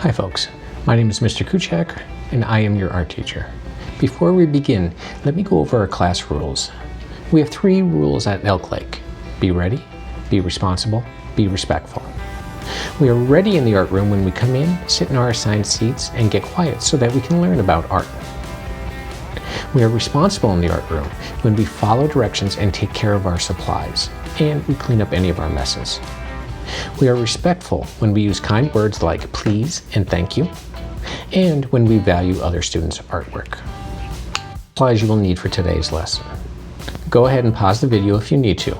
Hi folks, my name is Mr. Kuchak and I am your art teacher. Before we begin, let me go over our class rules. We have 3 rules at Elk Lake. Be ready, be responsible, be respectful. We are ready in the art room when we come in, sit in our assigned seats, and get quiet so that we can learn about art. We are responsible in the art room when we follow directions and take care of our supplies, and we clean up any of our messes. We are respectful when we use kind words like please and thank you, and when we value other students' artwork. Supplies you will need for today's lesson. Go ahead and pause the video if you need to.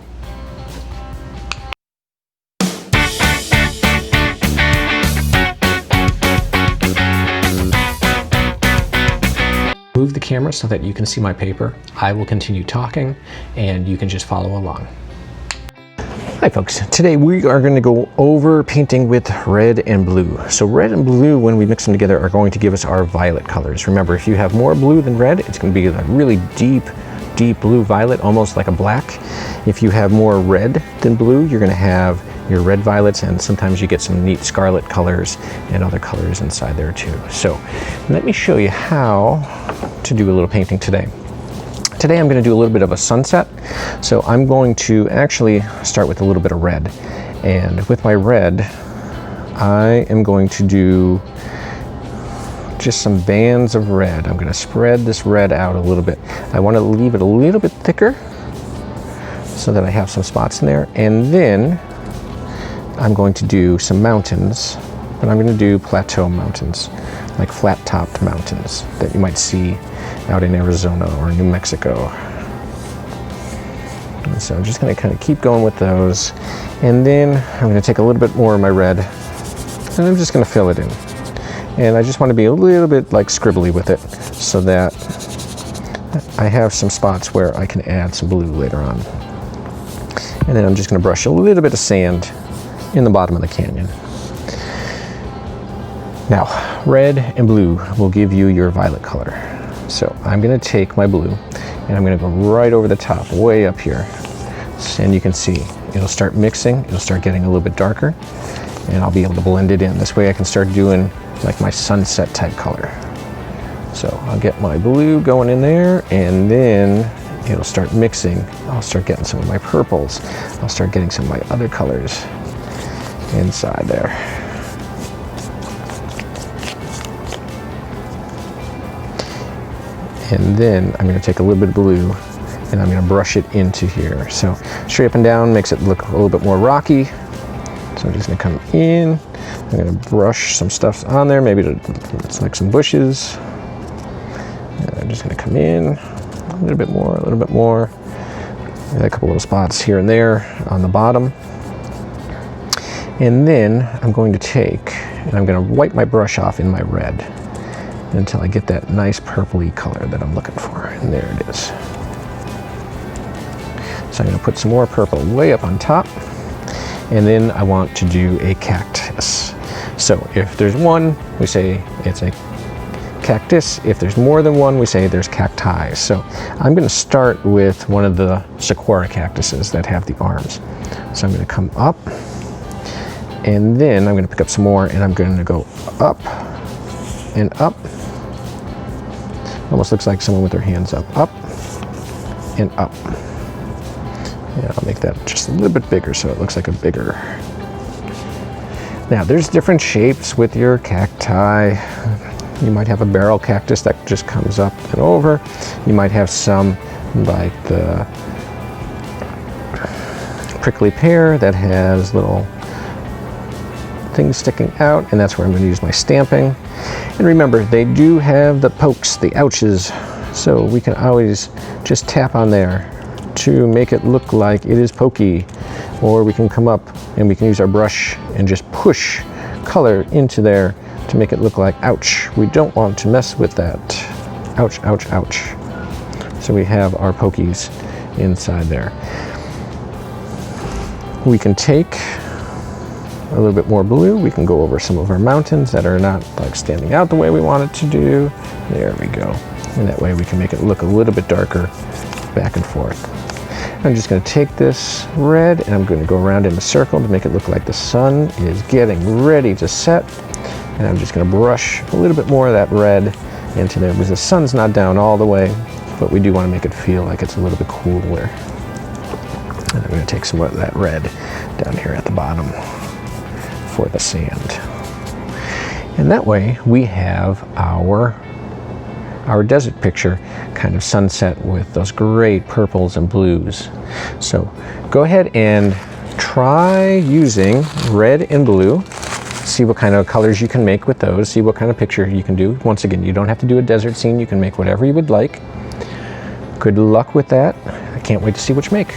Move the camera so that you can see my paper. I will continue talking and you can just follow along. Hi folks, today we are going to go over painting with red and blue. So red and blue, when we mix them together, are going to give us our violet colors. Remember, if you have more blue than red, it's going to be a really deep blue violet, almost like a black. If you have more red than blue, you're going to have your red violets, and sometimes you get some neat scarlet colors and other colors inside there too. So let me show you how to do a little painting today. Today I'm going to do a little bit of a sunset. So I'm going to actually start with a little bit of red. And with my red, I am going to do just some bands of red. I'm going to spread this red out a little bit. I want to leave it a little bit thicker so that I have some spots in there. And then I'm going to do some mountains, but I'm going to do plateau mountains, like flat-topped mountains that you might see out in Arizona or New Mexico. And so I'm just going to kind of keep going with those. And then I'm going to take a little bit more of my red and I'm just going to fill it in. And I just want to be a little bit like scribbly with it so that I have some spots where I can add some blue later on. And then I'm just going to brush a little bit of sand in the bottom of the canyon. Now, red and blue will give you your violet color. So I'm going to take my blue and I'm going to go right over the top, way up here. And you can see it'll start mixing, it'll start getting a little bit darker, and I'll be able to blend it in. This way I can start doing like my sunset type color. So I'll get my blue going in there, and then it'll start mixing. I'll start getting some of my purples. I'll start getting some of my other colors inside there. And then I'm going to take a little bit of blue and I'm going to brush it into here. So straight up and down makes it look a little bit more rocky. So I'm just going to come in. I'm going to brush some stuff on there, maybe it's like some bushes. And I'm just going to come in a little bit more. Maybe a couple little spots here and there on the bottom. And then I'm going to take and I'm going to wipe my brush off in my red until I get that nice purpley color that I'm looking for. And there it is. So I'm going to put some more purple way up on top. And then I want to do a cactus. So if there's one, we say it's a cactus. If there's more than one, we say there's cacti. So I'm going to start with one of the saguaro cactuses that have the arms. So I'm going to come up, and then I'm going to pick up some more, and I'm going to go up and up. Almost looks like someone with their hands up and up. Yeah, I'll make that just a little bit bigger so it looks like a bigger. Now there's different shapes with your cacti. You might have a barrel cactus that just comes up and over. You might have some like the prickly pear that has little things sticking out, and that's where I'm going to use my stamping. And remember, they do have the pokes, the ouches, so we can always just tap on there to make it look like it is pokey. Or we can come up and we can use our brush and just push color into there to make it look like ouch. We don't want to mess with that. Ouch, ouch, ouch. So we have our pokies inside there. We can take a little bit more blue. We can go over some of our mountains that are not like standing out the way we want it to do. There we go. And that way we can make it look a little bit darker back and forth. I'm just going to take this red and I'm going to go around in a circle to make it look like the sun is getting ready to set. And I'm just going to brush a little bit more of that red into there because the sun's not down all the way, but we do want to make it feel like it's a little bit cooler. And I'm going to take some of that red down here at the bottom for the sand. And that way we have our desert picture kind of sunset with those great purples and blues. So go ahead and try using red and blue. See what kind of colors you can make with those. See what kind of picture you can do. Once again, you don't have to do a desert scene. You can make whatever you would like. Good luck with that. I can't wait to see what you make.